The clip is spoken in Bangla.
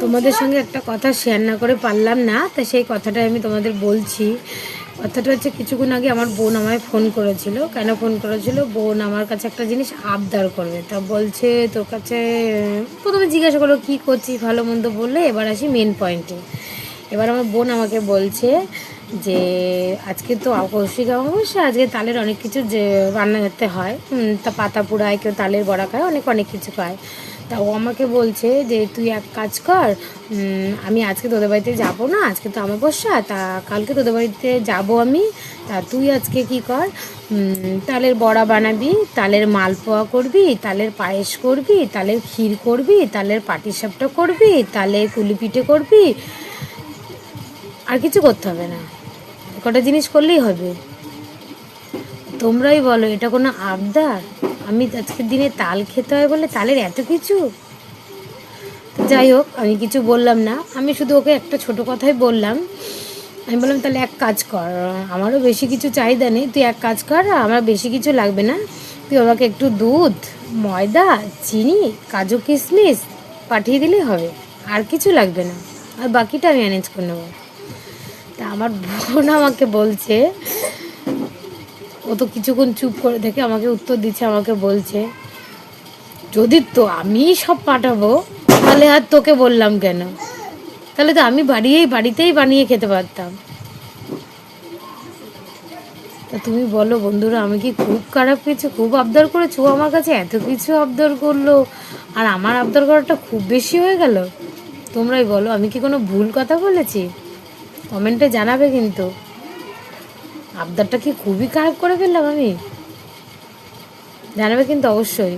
তোমাদের সঙ্গে একটা কথা শেয়ার না করে পারলাম না, তা সেই কথাটা আমি তোমাদের বলছি। কথাটা হচ্ছে, কিছুক্ষণ আগে আমার বোন আমায় ফোন করেছিল। কেন ফোন করেছিল? বোন আমার কাছে একটা জিনিস আবদার করবে, তা বলছে তোর কাছে প্রথমে জিজ্ঞাসা করলো কী করছিস, ভালো মন্দ বললে। এবার আসি মেন পয়েন্টে। এবার আমার বোন আমাকে বলছে যে আজকে তো কৌশিক অমাবস্যা, আজকে তালের অনেক কিছু যে রান্না করতে হয়, তা পাতা পোড়ায়, কেউ তালের বড়া খায়, অনেক অনেক কিছু খায়। তা ও আমাকে বলছে যে তুই এক কাজ কর, আমি আজকে তোদের বাড়িতে যাবো না, আজকে তো অমাবস্যা, তা কালকে তোদের বাড়িতে যাবো আমি। তা তুই আজকে কী কর, তালের বড়া বানাবি, তালের মালপোয়া করবি, তালের পায়েস করবি, তালের ক্ষীর করবি, তালের পাটিসাপটা করবি, তালের কুলি পিঠে করবি, আর কিছু করতে হবে না, কটা জিনিস করলেই হবে। তোমরাই বলো এটা কোনো আবদার? আমি আজকের দিনে তাল খেতে হয় বলে তালের এত কিছু? যাই হোক, আমি কিছু বললাম না, আমি শুধু ওকে একটা ছোট কথাই বললাম। আমি বললাম তাহলে এক কাজ কর, আমারও বেশি কিছু চাহিদা নেই, তুই এক কাজ কর, আমার বেশি কিছু লাগবে না, তুই আমাকে একটু দুধ, ময়দা, চিনি, কাজু কিশমিশ পাঠিয়ে দিলেই হবে, আর কিছু লাগবে না, আর বাকিটা আমি ম্যানেজ করে নেবো। তা আমার বোন আমাকে বলছে, ও তো কিছুক্ষণ চুপ করে থেকে আমাকে উত্তর দিচ্ছে, আমাকে বলছে যদি তো আমি সব পাঠাবো তাহলে আর তোকে বললাম কেন, তাহলে তো আমি বাড়িতেই বানিয়ে খেতে পারতাম। তা তুমি বলো বন্ধুরা, আমি কি খুব খারাপ কিছু, খুব আবদার করেছি? ও আমার কাছে এত কিছু আবদার করলো, আর আমার আবদার করাটা খুব বেশি হয়ে গেল। তোমরাই বলো, আমি কি কোনো ভুল কথা বলেছি? কমেন্টে জানাবে কিন্তু। আবদারটা কি খুবই খারাপ করে ফেললাম আমি? জানাবে কিন্তু অবশ্যই।